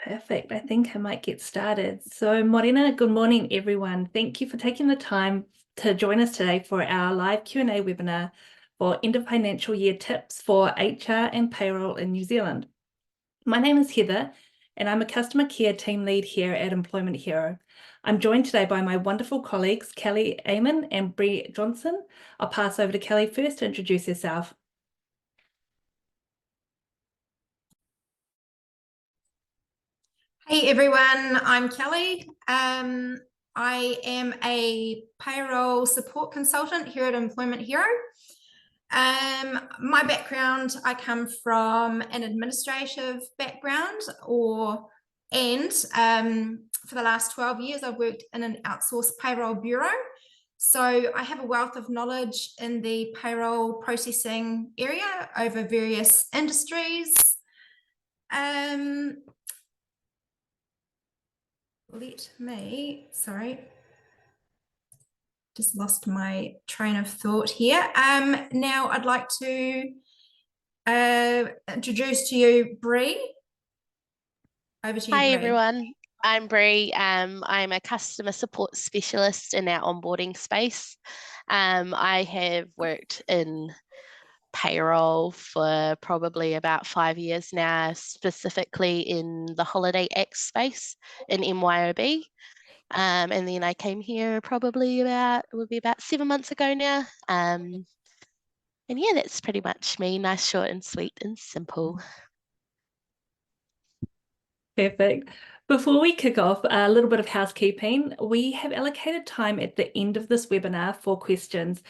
Perfect. I think I might get started. So, Morena, good morning, everyone. Thank you for taking the time to join us today for our live Q&A webinar for end of financial year tips for HR and payroll in New Zealand. My name is Heather, and I'm a customer care team lead here at Employment Hero. I'm joined today by my wonderful colleagues, Kelly Amon and Bree Johnson. I'll pass over to Kelly first to introduce herself. Hey everyone, I'm Kelly. I am a payroll support consultant here at Employment Hero. My background, I come from an administrative background, and for the last 12 years, I've worked in an outsourced payroll bureau. So I have a wealth of knowledge in the payroll processing area over various industries. Just lost my train of thought here. Now I'd like to introduce to you Bree. Over to you, Hi Bree. everyone, I'm Bree. I'm a customer support specialist in our onboarding space. I have worked in payroll for probably about 5 years now, specifically in the Holiday Act space in MYOB. And then I came here probably it would be about 7 months ago now. And yeah, that's pretty much me. Nice, short and sweet and simple. Perfect. Before we kick off, a little bit of housekeeping. We have allocated time at the end of this webinar for questions.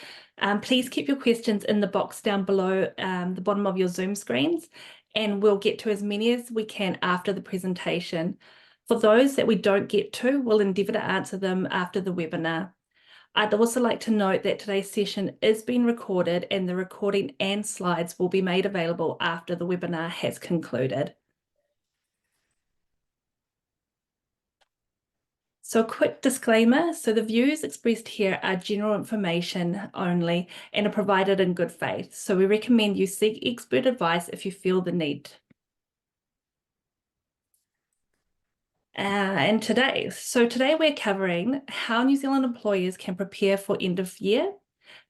Please keep your questions in the box down below the bottom of your Zoom screens, and we'll get to as many as we can after the presentation. For those that we don't get to, we'll endeavour to answer them after the webinar. I'd also like to note that today's session is being recorded, and the recording and slides will be made available after the webinar has concluded. So a quick disclaimer, so the views expressed here are general information only and are provided in good faith. So we recommend you seek expert advice if you feel the need. And today we're covering how New Zealand employers can prepare for end of year,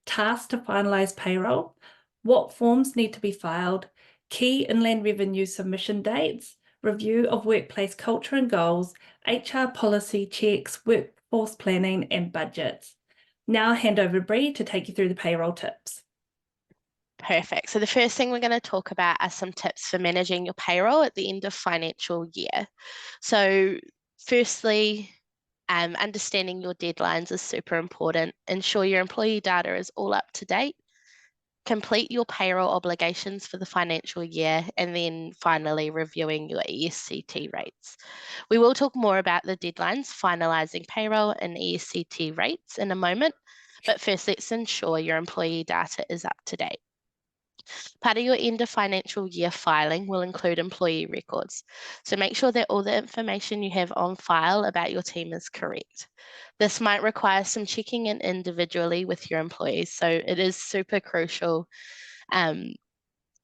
tasks to finalise payroll, what forms need to be filed, key inland revenue submission dates, review of workplace culture and goals, HR policy checks, workforce planning, and budgets. Now I'll hand over to Bree to take you through the payroll tips. Perfect. So the first thing we're going to talk about are some tips for managing your payroll at the end of financial year. So firstly, understanding your deadlines is super important. Ensure your employee data is all up to date. Complete your payroll obligations for the financial year, and then finally reviewing your ESCT rates. We will talk more about the deadlines, finalising payroll and ESCT rates in a moment, but first let's ensure your employee data is up to date. Part of your end of financial year filing will include employee records. So make sure that all the information you have on file about your team is correct. This might require some checking in individually with your employees. So it is super crucial to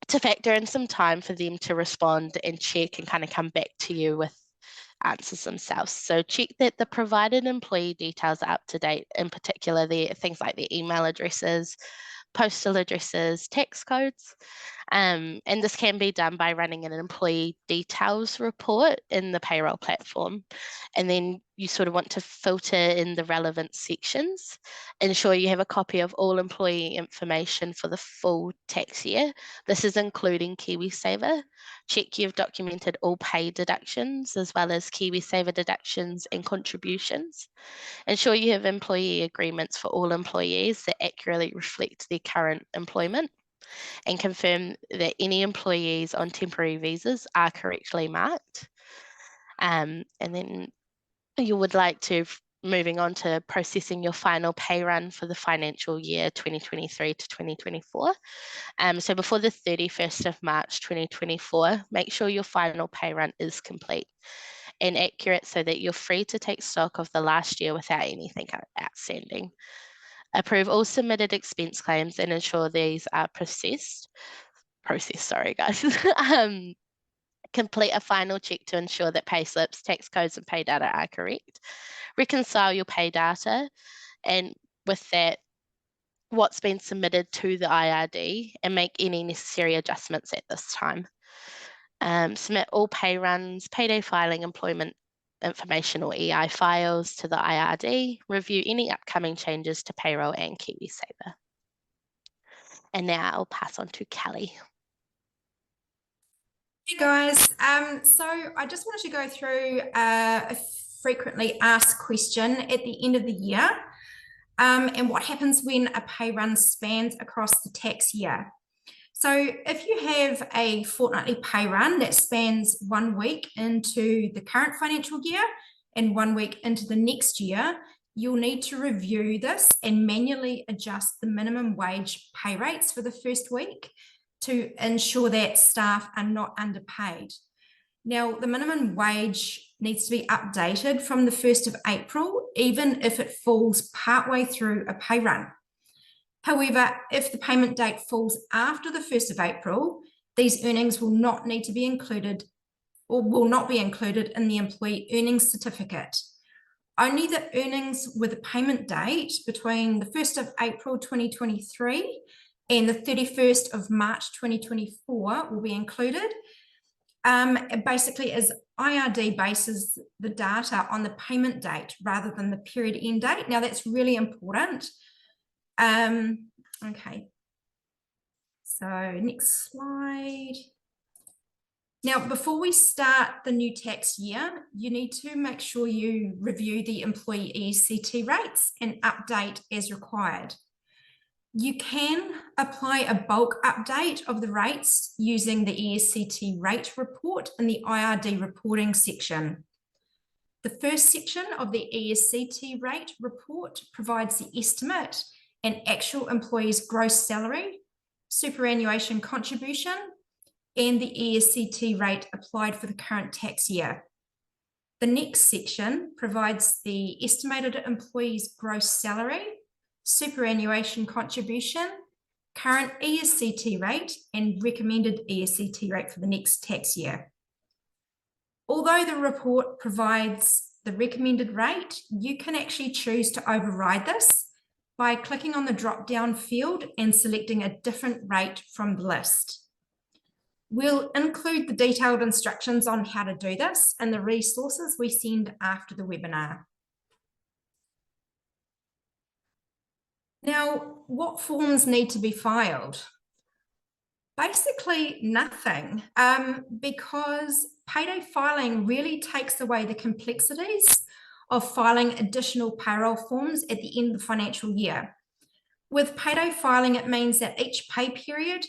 factor in some time for them to respond and check and kind of come back to you with answers themselves. So check that the provided employee details are up to date, in particular things like their email addresses, postal addresses, tax codes, and this can be done by running an employee details report in the payroll platform. And then you sort of want to filter in the relevant sections, ensure you have a copy of all employee information for the full tax year. This is including KiwiSaver. Check you've documented all pay deductions as well as KiwiSaver deductions and contributions. Ensure you have employee agreements for all employees that accurately reflect their current employment, and confirm that any employees on temporary visas are correctly marked. And then you would like to, moving on to processing your final pay run for the financial year 2023 to 2024. So before the 31st of March 2024, make sure your final pay run is complete and accurate so that you're free to take stock of the last year without anything outstanding. Approve all submitted expense claims and ensure these are processed, sorry guys, Complete a final check to ensure that payslips, tax codes, and pay data are correct. Reconcile your pay data, and with that, what's been submitted to the IRD, and make any necessary adjustments at this time. Submit all pay runs, payday filing, employment information or EI files to the IRD. Review any upcoming changes to payroll and KiwiSaver. And now I'll pass on to Kelly. Hey guys, so I just wanted to go through a frequently asked question at the end of the year, and what happens when a pay run spans across the tax year. So if you have a fortnightly pay run that spans 1 week into the current financial year and 1 week into the next year, you'll need to review this and manually adjust the minimum wage pay rates for the first week to ensure that staff are not underpaid. Now, the minimum wage needs to be updated from the 1st of April, even if it falls partway through a pay run. However, if the payment date falls after the 1st of April, these earnings will not need to be included or will not be included in the employee earnings certificate. Only the earnings with a payment date between the 1st of April 2023 and the 31st of March 2024 will be included. Basically, as IRD bases the data on the payment date rather than the period end date. Now, that's really important. Okay, so next slide. Now, before we start the new tax year, you need to make sure you review the employee ESCT rates and update as required. You can apply a bulk update of the rates using the ESCT rate report in the IRD reporting section. The first section of the ESCT rate report provides the estimate and actual employees' gross salary, superannuation contribution, and the ESCT rate applied for the current tax year. The next section provides the estimated employees' gross salary, superannuation contribution, current ESCT rate, and recommended ESCT rate for the next tax year. Although the report provides the recommended rate, you can actually choose to override this by clicking on the drop-down field and selecting a different rate from the list. We'll include the detailed instructions on how to do this and the resources we send after the webinar. Now, what forms need to be filed? Basically nothing, because payday filing really takes away the complexities of filing additional payroll forms at the end of the financial year. With payday filing, it means that each pay period,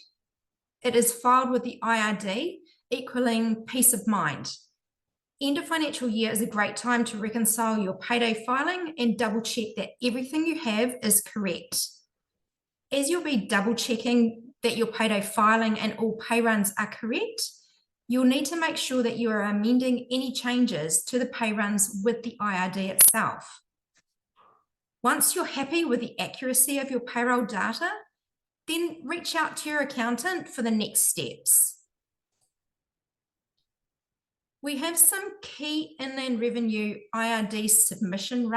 it is filed with the IRD, equaling peace of mind. End of financial year is a great time to reconcile your payday filing and double check that everything you have is correct. As you'll be double checking that your payday filing and all pay runs are correct, you'll need to make sure that you are amending any changes to the pay runs with the IRD itself. Once you're happy with the accuracy of your payroll data, then reach out to your accountant for the next steps. We have some key Inland Revenue IRD submission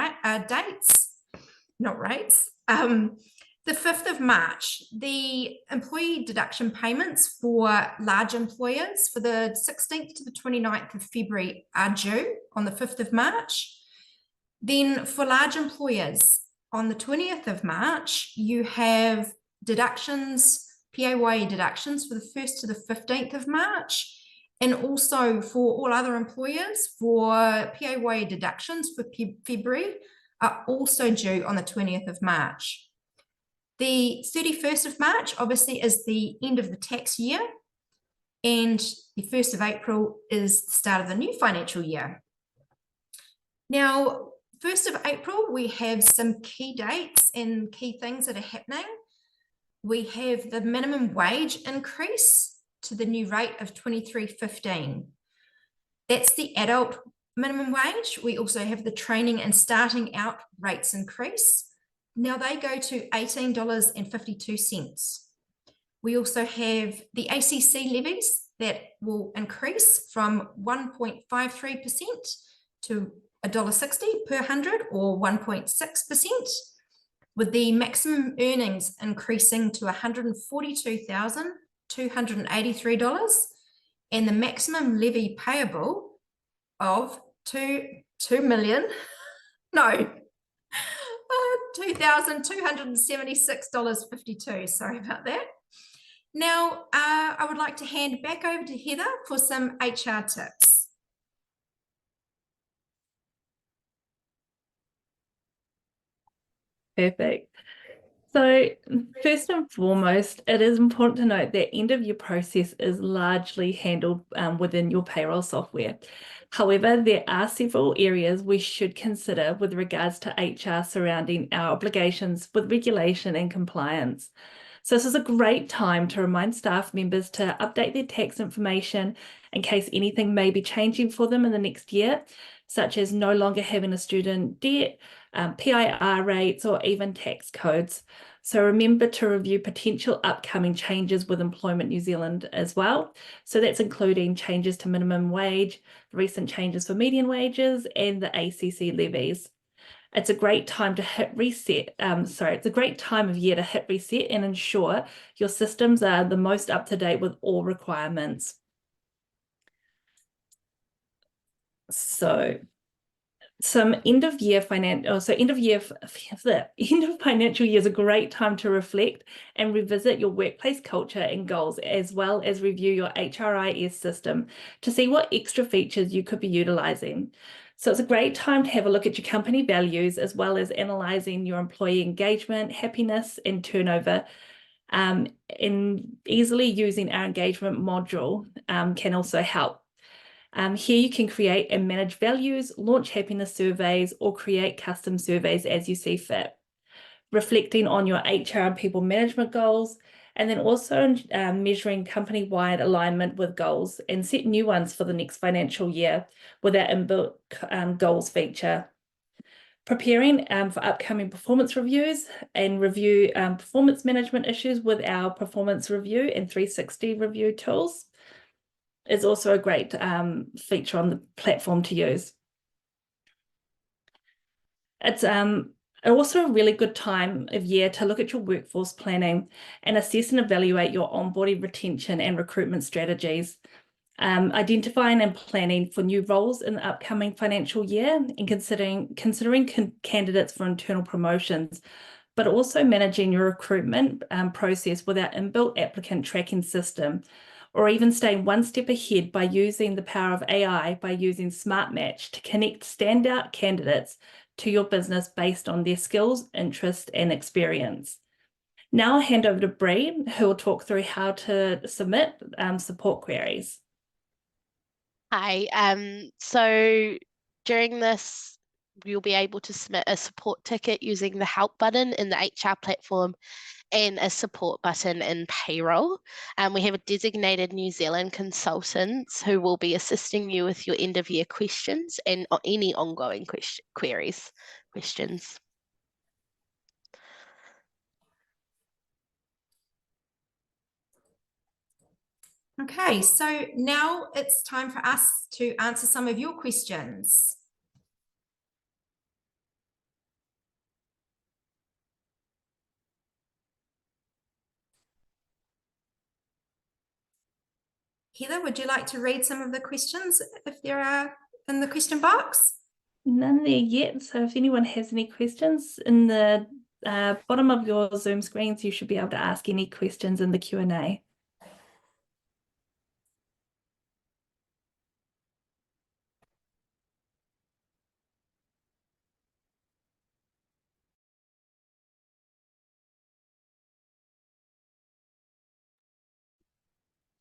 dates, not rates. The 5th of March, the employee deduction payments for large employers for the 16th to the 29th of February are due on the 5th of March. Then for large employers, on the 20th of March, you have deductions, PAYE deductions for the 1st to the 15th of March. And also for all other employers, for PAYE deductions for February are also due on the 20th of March. The 31st of March obviously is the end of the tax year, and the 1st of April is the start of the new financial year. Now, 1st of April, we have some key dates and key things that are happening. We have the minimum wage increase to the new rate of $23.15. That's the adult minimum wage. We also have the training and starting out rates increase. Now they go to $18.52. We also have the ACC levies that will increase from 1.53% to $1.60 per 100 or 1.6%, with the maximum earnings increasing to $142,283 and the maximum levy payable of $2,276.52. Sorry about that. Now, I would like to hand back over to Heather for some HR tips. Perfect. So first and foremost, it is important to note that end of year process is largely handled within your payroll software. However, there are several areas we should consider with regards to HR surrounding our obligations with regulation and compliance. So this is a great time to remind staff members to update their tax information in case anything may be changing for them in the next year, such as no longer having a student debt, PIR rates, or even tax codes. So remember to review potential upcoming changes with Employment New Zealand as well. So that's including changes to minimum wage, recent changes for median wages, and the ACC levies. It's a great time to hit reset. It's a great time of year to hit reset and ensure your systems are the most up to date with all requirements. So some end of financial year is a great time to reflect and revisit your workplace culture and goals, as well as review your HRIS system to see what extra features you could be utilizing. So it's a great time to have a look at your company values, as well as analyzing your employee engagement, happiness, and turnover. And easily using our engagement module can also help. Here you can create and manage values, launch happiness surveys, or create custom surveys as you see fit. Reflecting on your HR and people management goals, and then also measuring company-wide alignment with goals and set new ones for the next financial year with our inbuilt goals feature. Preparing for upcoming performance reviews and review performance management issues with our performance review and 360 review tools is also a great feature on the platform to use. It's also a really good time of year to look at your workforce planning and assess and evaluate your onboarding, retention, and recruitment strategies. Identifying and planning for new roles in the upcoming financial year and considering candidates for internal promotions, but also managing your recruitment process with our inbuilt applicant tracking system, or even staying one step ahead by using the power of AI by using Smart Match to connect standout candidates to your business based on their skills, interest, and experience. Now I'll hand over to Bree, who will talk through how to submit support queries. Hi, so during this, you'll be able to submit a support ticket using the help button in the HR platform and a support button in payroll. We have a designated New Zealand consultants who will be assisting you with your end of year questions and any ongoing questions. Okay, so now it's time for us to answer some of your questions. Heather, would you like to read some of the questions if there are in the question box? None there yet. So if anyone has any questions, in the bottom of your Zoom screens, you should be able to ask any questions in the Q&A.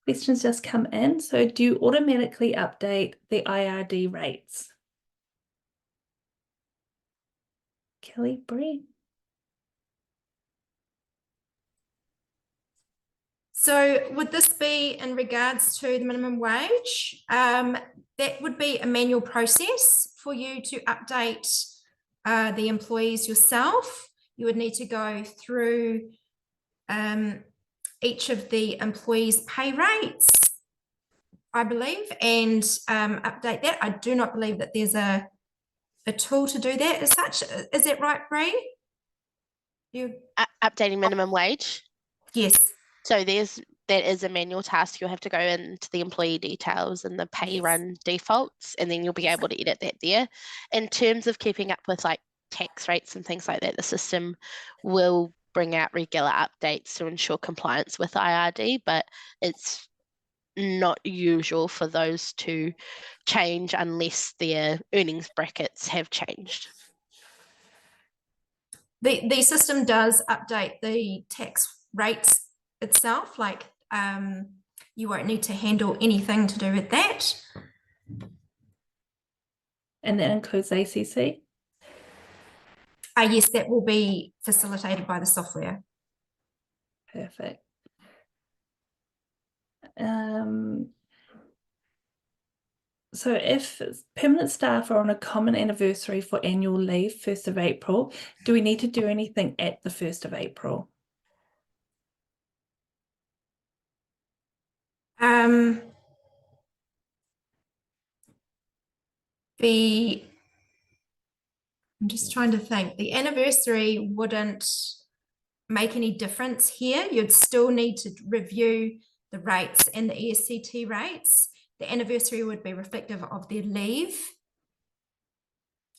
Questions just come in. So do you automatically update the IRD rates? Kelly, Bree? So would this be in regards to the minimum wage? That would be a manual process for you to update the employees yourself. You would need to go through each of the employees' pay rates I believe, and update that. I do not believe that there's a tool to do that as such. Is that right, Bree? Updating minimum wage. Yes. So that is a manual task. You'll have to go into the employee details and the pay run defaults, and then you'll be able to edit that there. In terms of keeping up with like tax rates and things like that, the system will bring out regular updates to ensure compliance with IRD, but it's not usual for those to change unless their earnings brackets have changed. The system does update the tax rates itself, like you won't need to handle anything to do with that. And that includes ACC? Yes, that will be facilitated by the software. Perfect. So if permanent staff are on a common anniversary for annual leave, 1st of April, do we need to do anything at the 1st of April? I'm just trying to think. The anniversary wouldn't make any difference here. You'd still need to review the rates and the ESCT rates. The anniversary would be reflective of their leave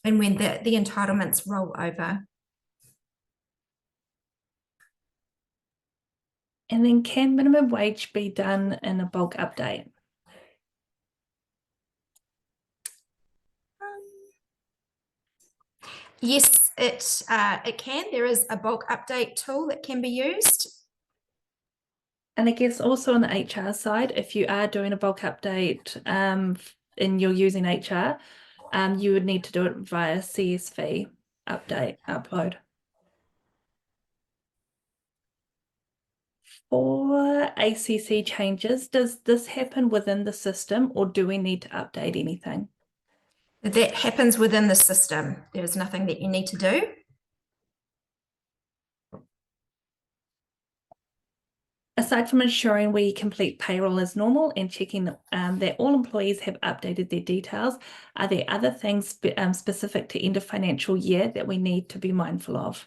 and when the entitlements roll over. And then can minimum wage be done in a bulk update? Yes, it can. There is a bulk update tool that can be used. And I guess also on the HR side, if you are doing a bulk update and you're using HR, you would need to do it via CSV upload. For ACC changes, does this happen within the system or do we need to update anything? That happens within the system. There is nothing that you need to do. Aside from ensuring we complete payroll as normal and checking that all employees have updated their details, are there other things specific to end of financial year that we need to be mindful of?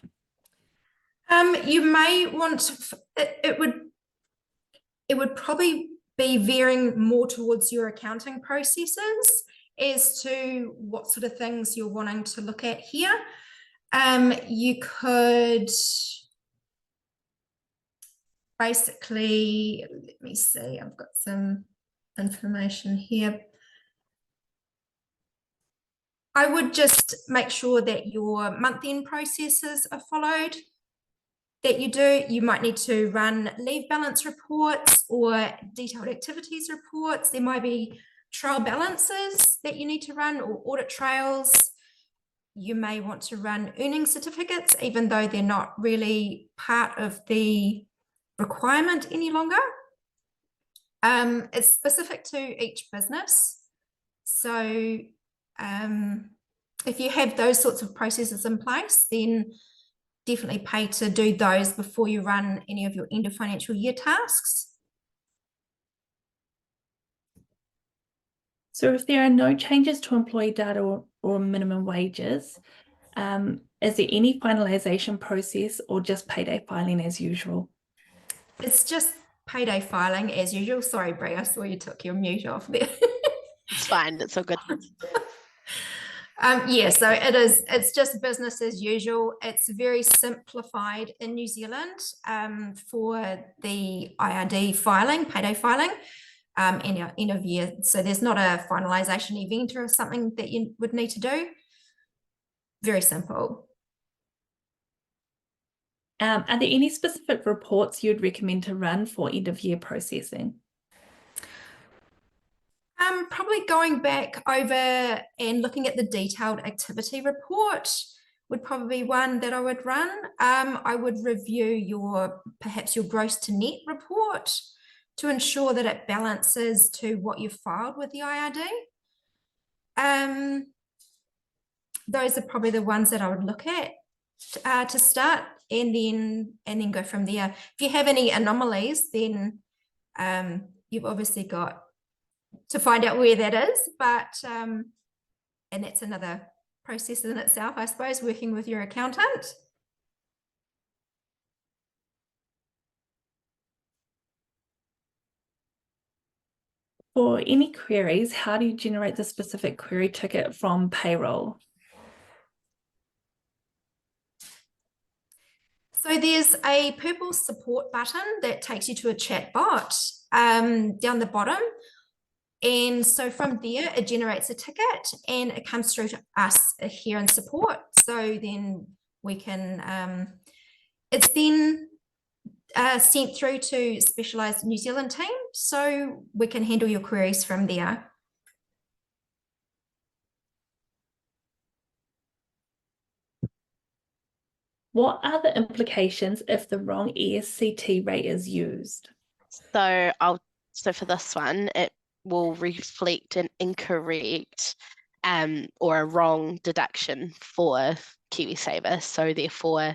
You may want it would probably be veering more towards your accounting processes as to what sort of things you're wanting to look at here. You could basically, let me see, I've got some information here. I would just make sure that your month-end processes are followed, that you might need to run leave balance reports or detailed activities reports. There might be trial balances that you need to run or audit trails. You may want to run earnings certificates, even though they're not really part of the requirement any longer. It's specific to each business. So if you have those sorts of processes in place, then definitely pay to do those before you run any of your end of financial year tasks. So if there are no changes to employee data or minimum wages, is there any finalisation process or just payday filing as usual? It's just payday filing as usual. Sorry, Bree, I saw you took your mute off there. It's fine, it's all good. Yeah, so it's just business as usual. It's very simplified in New Zealand for the IRD filing, payday filing, end of year. So there's not a finalisation event or something that you would need to do. Very simple. Are there any specific reports you'd recommend to run for end of year processing? Probably going back over and looking at the detailed activity report would probably be one that I would run. I would review perhaps your gross to net report to ensure that it balances to what you've filed with the IRD. Those are probably the ones that I would look at to start, and then go from there. If you have any anomalies, then you've obviously got to find out where that is, but and that's another process in itself, I suppose, working with your accountant. For any queries, how do you generate the specific query ticket from payroll? So there's a purple support button that takes you to a chat bot down the bottom. And so from there, it generates a ticket and it comes through to us here in support. So then we can, it's then sent through to specialised New Zealand team. So we can handle your queries from there. What are the implications if the wrong ESCT rate is used? So for this one, it will reflect an incorrect or a wrong deduction for KiwiSaver. So therefore,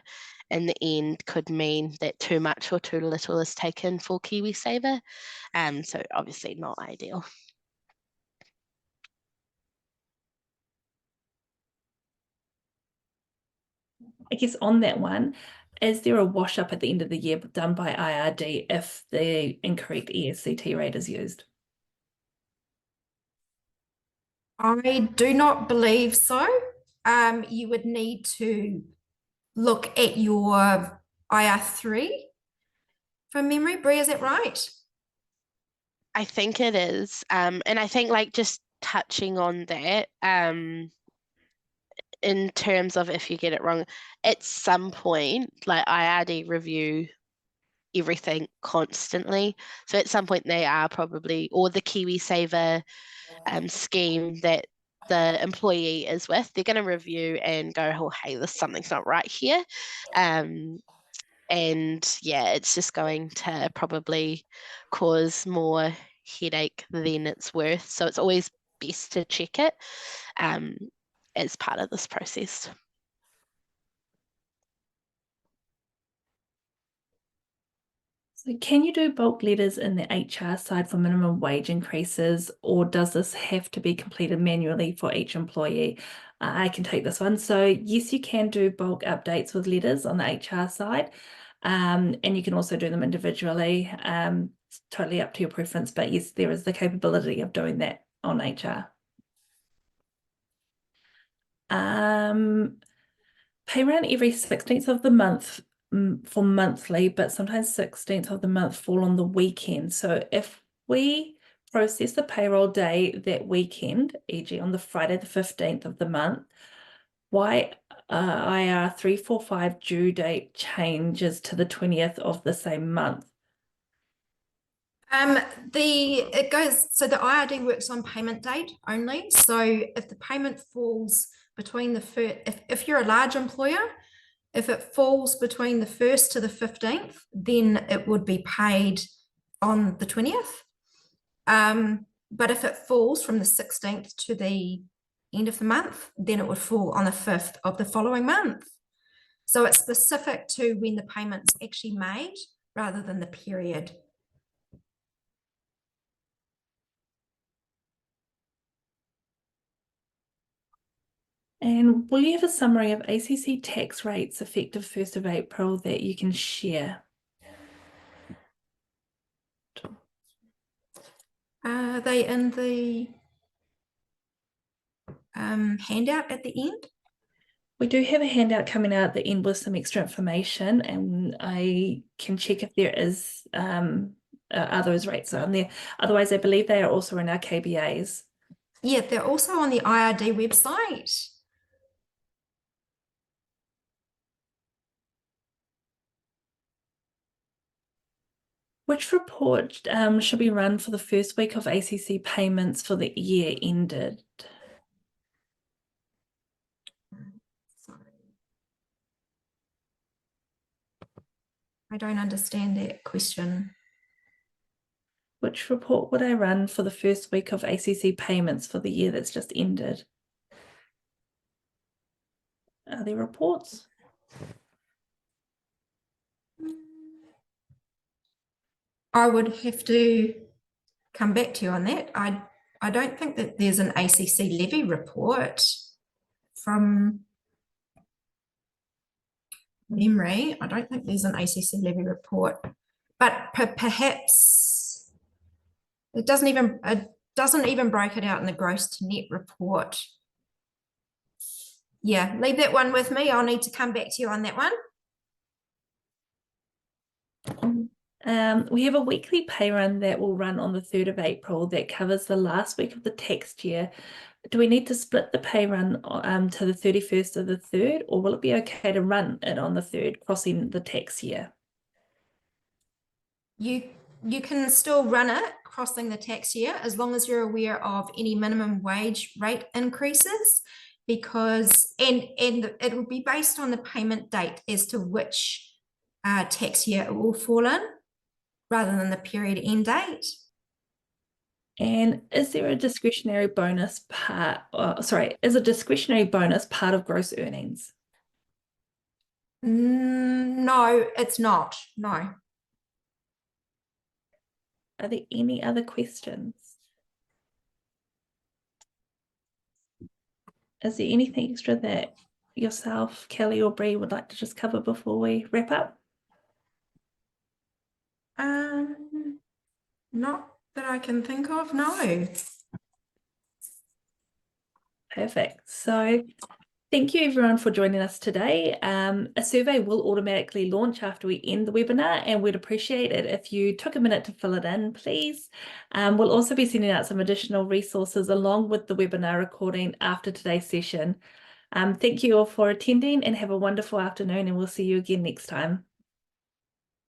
in the end, could mean that too much or too little is taken for KiwiSaver. So obviously not ideal. I guess on that one, is there a wash up at the end of the year done by IRD if the incorrect ESCT rate is used? I do not believe so. You would need to look at your IR3 from memory. Bree, is that right? I think it is. And I think like just touching on that, in terms of if you get it wrong, at some point, like IRD review everything constantly. So at some point they are probably, or the KiwiSaver scheme that the employee is with, they're going to review and go, oh, hey, this something's not right here. And yeah, it's just going to probably cause more headache than it's worth. So it's always best to check it as part of this process. So can you do bulk letters in the HR side for minimum wage increases, or does this have to be completed manually for each employee? I can take this one. So yes, you can do bulk updates with letters on the HR side, and you can also do them individually. It's totally up to your preference, but yes, there is the capability of doing that on HR. Pay run every 16th of the month for monthly, but sometimes 16th of the month fall on the weekend. So if we process the payroll day that weekend, e.g. on the Friday the 15th of the month, why IR 345 due date changes to the 20th of the same month? So the IRD works on payment date only. So if the payment falls between the first, if you're a large employer, if it falls between the 1st to the 15th, then it would be paid on the 20th. But if it falls from the 16th to the end of the month, then it would fall on the 5th of the following month. So it's specific to when the payment's actually made rather than the period. And will you have a summary of ACC tax rates effective 1st of April that you can share? Are they in the handout at the end? We do have a handout coming out at the end with some extra information, and I can check if there is are those rates on there. Otherwise, I believe they are also in our KBAs. Yeah, they're also on the IRD website. Which report should be run for the first week of ACC payments for the year ended? I don't understand that question. Which report would I run for the first week of ACC payments for the year that's just ended? Are there reports? I would have to come back to you on that. I I don't think that there's an ACC levy report from memory. I don't think there's an ACC levy report, but perhaps it doesn't even break it out in the gross to net report. Yeah, leave that one with me. I'll need to come back to you on that one. We have a weekly pay run that will run on the 3rd of April that covers the last week of the tax year. Do we need to split the pay run to the 31st of the 3rd, or will it be okay to run it on the 3rd, crossing the tax year? You can still run it crossing the tax year as long as you're aware of any minimum wage rate increases, because and it will be based on the payment date as to which tax year it will fall in, rather than the period end date. And is there a discretionary bonus part? Is a discretionary bonus part of gross earnings? No, it's not. No. Are there any other questions? Is there anything extra that yourself, Kelly, or Bree would like to just cover before we wrap up? Not that I can think of, no. Perfect. So thank you everyone for joining us today. A survey will automatically launch after we end the webinar, and we'd appreciate it if you took a minute to fill it in, please. We'll also be sending out some additional resources along with the webinar recording after today's session. Thank you all for attending, and have a wonderful afternoon, and we'll see you again next time.